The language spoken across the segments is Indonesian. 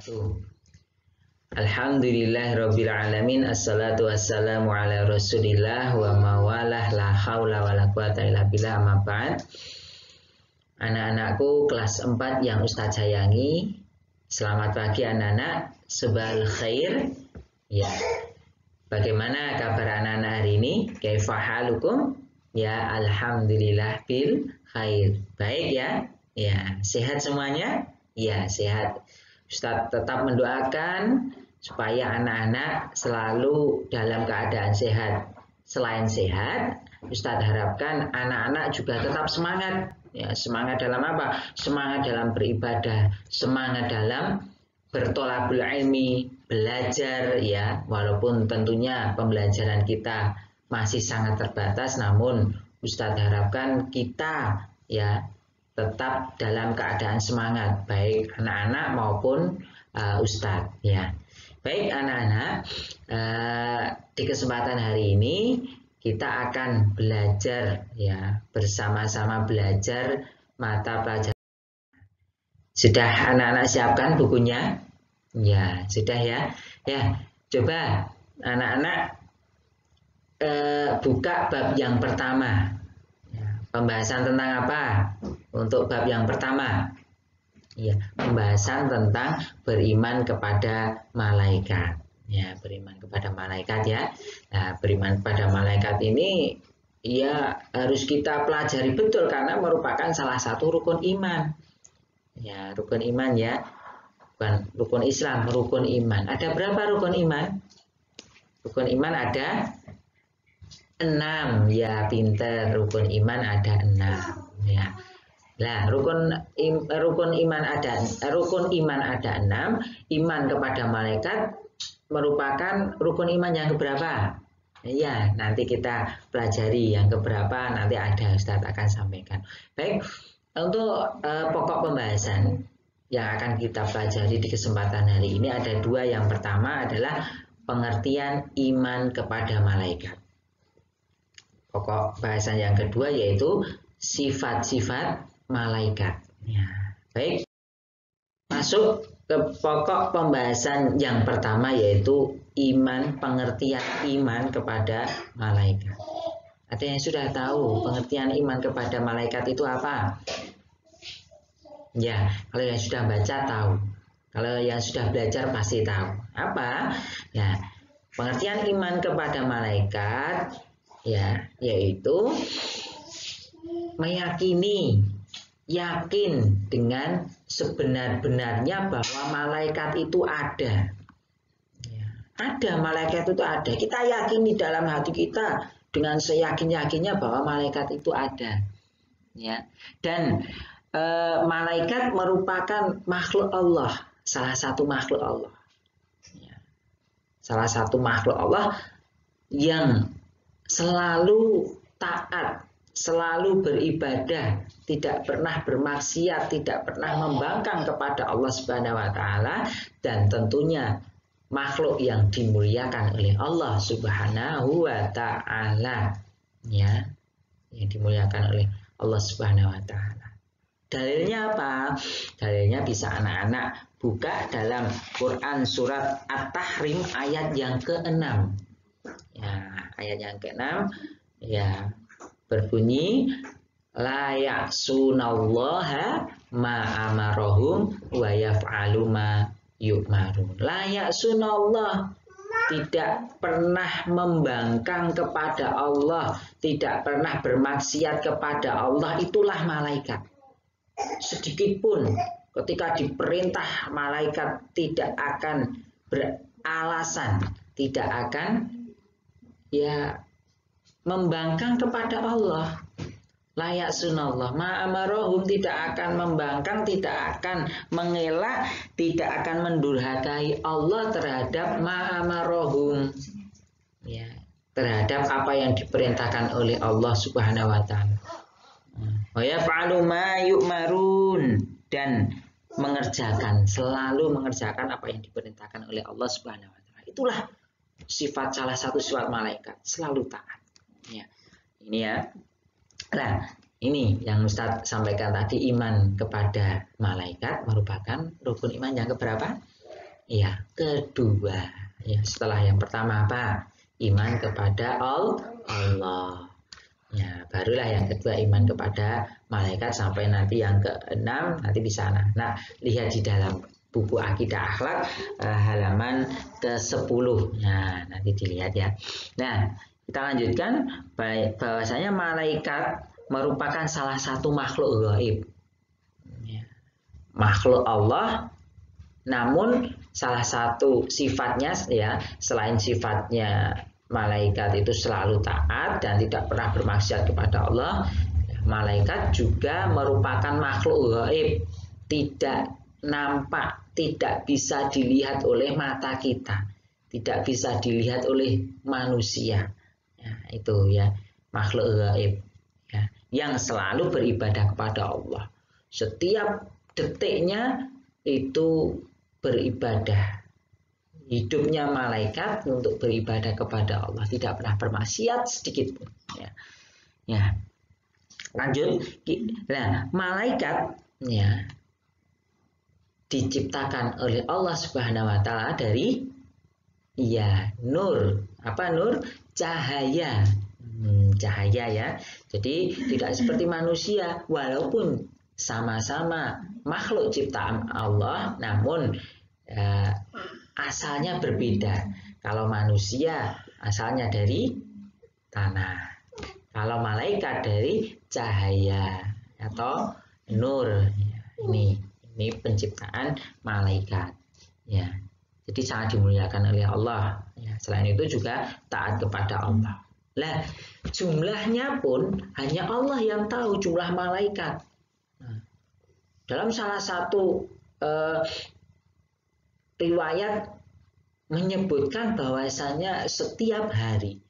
wabarakatuh. Alhamdulillahirabbil alamin, assalatu wassalamu ala Rasulillah wa mawalah, la haula wala quwata illa billah, amma ba'd. Anak-anakku kelas 4 yang Ustaz sayangi, selamat pagi anak-anak, sabahal khair. Ya. Bagaimana kabar anak-anak hari ini? Kaifa halukum? Ya, alhamdulillah bil khair. Baik ya? Ya, sehat semuanya? Ya, sehat. Ustaz tetap mendoakan supaya anak-anak selalu dalam keadaan sehat. Selain sehat, Ustaz harapkan anak-anak juga tetap semangat. Ya, semangat dalam apa? Semangat dalam beribadah, semangat dalam bertolabul ilmi, belajar ya. Walaupun tentunya pembelajaran kita masih sangat terbatas, namun Ustaz harapkan kita ya tetap dalam keadaan semangat, baik anak-anak maupun Ustadz ya. Baik anak-anak, di kesempatan hari ini kita akan belajar ya, bersama-sama belajar mata pelajaran. Sudah anak-anak siapkan bukunya? Ya, sudah ya. Ya, coba anak-anak buka bab yang pertama. Ya, pembahasan tentang apa? Untuk bab yang pertama. Ya, pembahasan tentang beriman kepada malaikat. Ya, beriman kepada malaikat ya. Nah, beriman kepada malaikat ini ya harus kita pelajari betul karena merupakan salah satu rukun iman. Ya, rukun iman ya. Bukan rukun Islam, rukun iman. Ada berapa rukun iman? Rukun iman ada 6. Ya, pinter. Rukun iman ada 6. Ya. Nah, rukun iman ada 6. Iman kepada malaikat merupakan rukun iman yang keberapa? Ya, nanti kita pelajari yang keberapa, nanti ada Ustadz akan sampaikan. Baik, untuk pokok pembahasan yang akan kita pelajari di kesempatan hari ini ada 2. Yang pertama adalah pengertian iman kepada malaikat. Pokok bahasan yang kedua yaitu sifat-sifat malaikat. Ya, baik. Masuk ke pokok pembahasan yang pertama yaitu iman, pengertian iman kepada malaikat. Ada yang sudah tahu pengertian iman kepada malaikat itu apa? Ya, kalau yang sudah baca tahu. Kalau yang sudah belajar pasti tahu. Apa? Ya, pengertian iman kepada malaikat ya, yaitu meyakini, yakin dengan sebenar-benarnya bahwa malaikat itu ada. Ya, ada, malaikat itu ada. Kita yakini dalam hati kita dengan seyakin-yakinnya bahwa malaikat itu ada. Ya, dan malaikat merupakan makhluk Allah, salah satu makhluk Allah. Ya, salah satu makhluk Allah yang selalu taat, selalu beribadah, tidak pernah bermaksiat, tidak pernah membangkang kepada Allah Subhanahu wa taala, dan tentunya makhluk yang dimuliakan oleh Allah Subhanahu wa taala. Ya, yang dimuliakan oleh Allah Subhanahu wa taala. Dalilnya apa? Dalilnya bisa anak-anak buka dalam Quran surat At-Tahrim ayat yang ke-6. Ya, ayat yang ke-6 ya berbunyi la ya'sunallaha ma amarahum wa yaf'alu ma yu'marun. La ya'sunallah, tidak pernah membangkang kepada Allah, tidak pernah bermaksiat kepada Allah, itulah malaikat. Sedikit pun ketika diperintah malaikat tidak akan beralasan, tidak akan ya membangkang kepada Allah. Layak sunallah ma'amarahum, tidak akan membangkang, tidak akan mengelak, tidak akan mendurhakai Allah terhadap ma'amarahum, ya, terhadap apa yang diperintahkan oleh Allah Subhanahu wa taala. Wa yaf'alu ma yu'marun, dan mengerjakan, selalu mengerjakan apa yang diperintahkan oleh Allah Subhanahu wa taala. Itulah sifat, salah satu sifat malaikat, selalu taat. Ya. Ini ya. Nah, ini yang Ustadz sampaikan tadi, iman kepada malaikat merupakan rukun iman yang keberapa? Ya, kedua. Ya, setelah yang pertama apa? Iman kepada Allah. Ya, barulah yang kedua iman kepada malaikat sampai nanti yang keenam nanti di sana. Nah, lihat di dalam buku Akidah Akhlak halaman ke-10. Nah, nanti dilihat ya. Nah, kita lanjutkan bahwasanya malaikat merupakan salah satu makhluk gaib. Ya. Makhluk Allah, namun salah satu sifatnya ya, selain sifatnya malaikat itu selalu taat dan tidak pernah bermaksiat kepada Allah, malaikat juga merupakan makhluk gaib, tidak nampak, tidak bisa dilihat oleh mata kita, tidak bisa dilihat oleh manusia. Ya, itu ya, makhluk gaib ya, yang selalu beribadah kepada Allah. Setiap detiknya itu beribadah. Hidupnya malaikat untuk beribadah kepada Allah, tidak pernah bermaksiat sedikit pun. Ya. Ya. Lanjut. Nah, malaikat ya diciptakan oleh Allah Subhanahu wa taala dari ya nur. Apa nur? Cahaya. Cahaya ya. Jadi tidak seperti manusia, walaupun sama-sama makhluk ciptaan Allah, namun asalnya berbeda. Kalau manusia asalnya dari tanah, kalau malaikat dari cahaya atau nur. Ini penciptaan malaikat. Ya, jadi sangat dimuliakan oleh Allah. Ya, selain itu juga taat kepada Allah. Nah, jumlahnya pun hanya Allah yang tahu jumlah malaikat. Nah, dalam salah satu riwayat menyebutkan bahwasanya setiap hari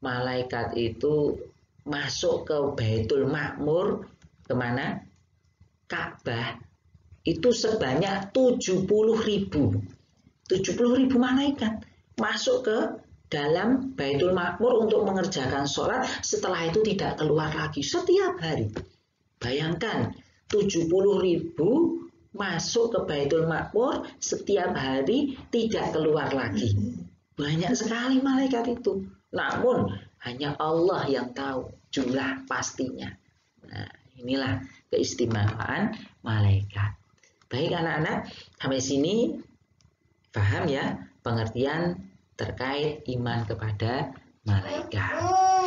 malaikat itu masuk ke Baitul Ma'mur, kemana? Ka'bah, itu sebanyak 70.000 malaikat masuk ke dalam Baitul Ma'mur untuk mengerjakan sholat, setelah itu tidak keluar lagi setiap hari. Bayangkan 70.000 masuk ke Baitul Ma'mur setiap hari, tidak keluar lagi. Banyak sekali malaikat itu. Namun hanya Allah yang tahu jumlah pastinya. Nah, inilah keistimewaan malaikat. Baik anak-anak, sampai sini paham ya pengertian terkait iman kepada malaikat.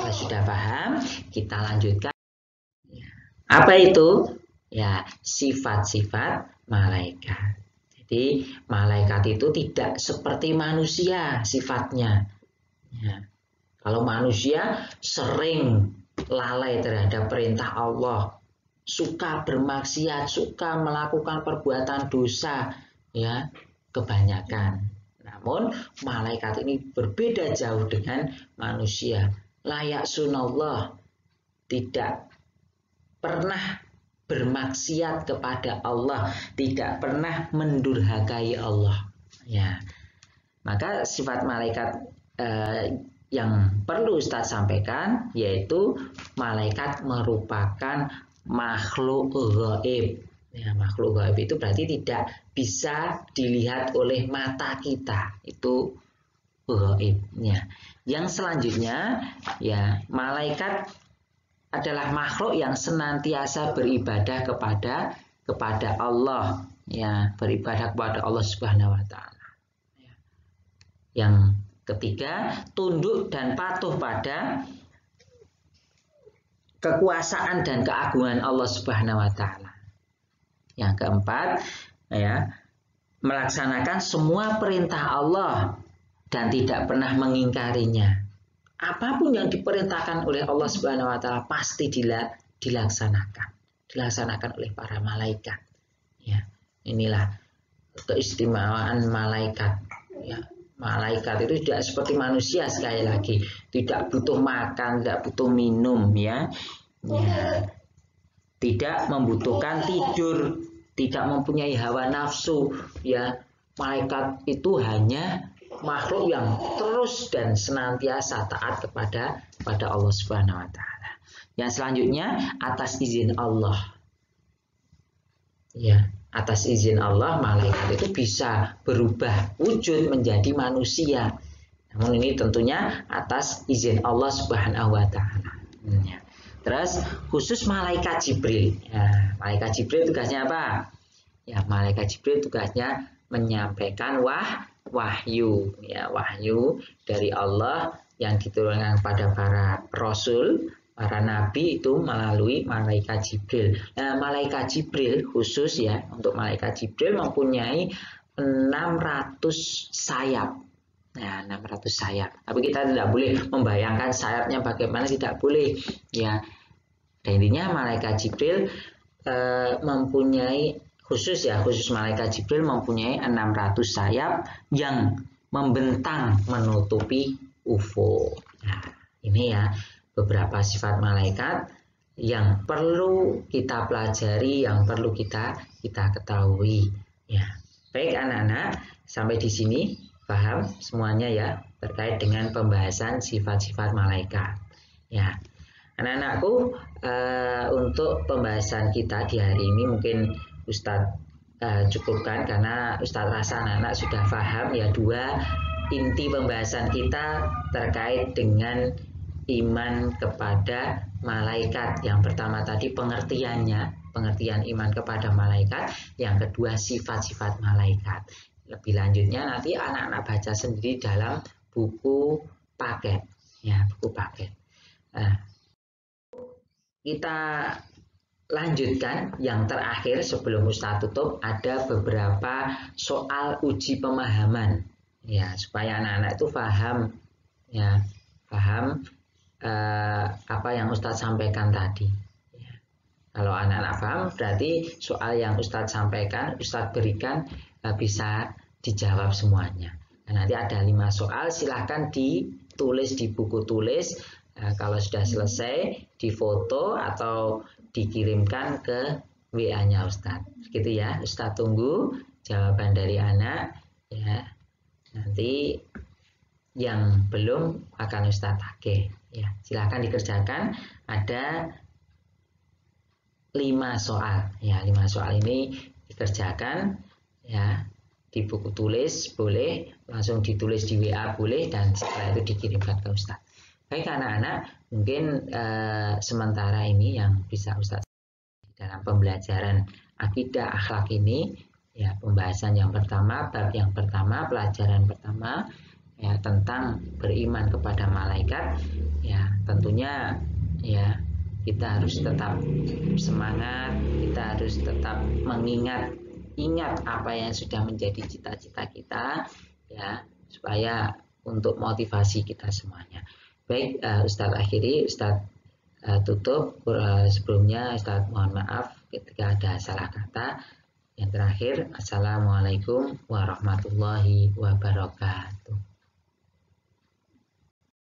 Kalau sudah paham, kita lanjutkan. Apa itu? Ya, sifat-sifat malaikat. Jadi malaikat itu tidak seperti manusia sifatnya. Ya. Kalau manusia sering lalai terhadap perintah Allah, suka bermaksiat, suka melakukan perbuatan dosa, ya kebanyakan. Namun malaikat ini berbeda jauh dengan manusia. Layak sunallah, tidak pernah bermaksiat kepada Allah, tidak pernah mendurhakai Allah. Ya, maka sifat malaikat yang perlu Ustaz sampaikan yaitu malaikat merupakan makhluk gaib. Ya, makhluk gaib itu berarti tidak bisa dilihat oleh mata kita, itu gaibnya. Yang selanjutnya ya, malaikat adalah makhluk yang senantiasa beribadah kepada Allah, ya, beribadah kepada Allah Subhanahu wa taala. Yang ketiga, tunduk dan patuh pada kekuasaan dan keagungan Allah Subhanahu wa taala. Yang keempat, ya, melaksanakan semua perintah Allah dan tidak pernah mengingkarinya. Apapun yang diperintahkan oleh Allah Subhanahu wa taala pasti dilaksanakan oleh para malaikat. Ya, inilah keistimewaan malaikat. Ya, malaikat itu tidak seperti manusia, sekali lagi, tidak butuh makan, tidak butuh minum, ya. Ya, tidak membutuhkan tidur, tidak mempunyai hawa nafsu, ya. Malaikat itu hanya makhluk yang terus dan senantiasa taat kepada Allah Subhanahu wa taala. Yang selanjutnya, atas izin Allah. Ya, atas izin Allah malaikat itu bisa berubah wujud menjadi manusia. Namun ini tentunya atas izin Allah Subhanahu wa taala. Terus khusus malaikat Jibril. Ya, malaikat Jibril tugasnya apa? Ya, malaikat Jibril tugasnya menyampaikan wahyu, ya, wahyu dari Allah yang diturunkan pada para rasul, para nabi itu melalui malaikat Jibril. Nah, malaikat Jibril khusus ya, untuk malaikat Jibril mempunyai 600 sayap. Nah, 600 sayap. Tapi kita tidak boleh membayangkan sayapnya bagaimana, tidak boleh. Ya, dan intinya malaikat Jibril mempunyai khusus malaikat Jibril mempunyai 600 sayap yang membentang menutupi UFO. Nah, ini ya beberapa sifat malaikat yang perlu kita pelajari, yang perlu kita ketahui. Ya, baik anak-anak, sampai di sini paham semuanya ya terkait dengan pembahasan sifat-sifat malaikat. Ya, anak-anakku, untuk pembahasan kita di hari ini mungkin Ustadz cukupkan karena Ustadz rasa anak-anak sudah paham ya dua inti pembahasan kita terkait dengan iman kepada malaikat. Yang pertama tadi pengertian iman kepada malaikat, yang kedua sifat-sifat malaikat. Lebih lanjutnya nanti anak-anak baca sendiri dalam buku paket, ya, buku paket. Nah, kita lanjutkan yang terakhir sebelum Ustadz tutup, ada beberapa soal uji pemahaman, ya, supaya anak-anak itu paham, ya, paham apa yang Ustadz sampaikan tadi. Ya. Kalau anak-anak paham, berarti soal yang Ustadz sampaikan, Ustadz berikan bisa dijawab semuanya. Nah, nanti ada 5 soal, silahkan ditulis di buku tulis. Kalau sudah selesai, difoto atau dikirimkan ke WA-nya Ustadz. Gitu ya, Ustadz tunggu jawaban dari anak. Ya, nanti yang belum akan Ustadz tagih. Ya, silahkan dikerjakan. Ada 5 soal. Ya, 5 soal ini dikerjakan. Ya, di buku tulis boleh, langsung ditulis di WA boleh, dan setelah itu dikirimkan ke Ustadz. Baik anak-anak, mungkin sementara ini yang bisa Ustadz dalam pembelajaran akidah akhlak ini, ya, pembahasan yang pertama, bab yang pertama, pelajaran pertama, ya, tentang beriman kepada malaikat. Ya, tentunya ya kita harus tetap semangat, kita harus tetap ingat apa yang sudah menjadi cita-cita kita, ya, supaya untuk motivasi kita semuanya. Baik, Ustadz akhiri, Ustadz tutup. Sebelumnya Ustadz mohon maaf ketika ada salah kata. Yang terakhir, Assalamualaikum warahmatullahi wabarakatuh.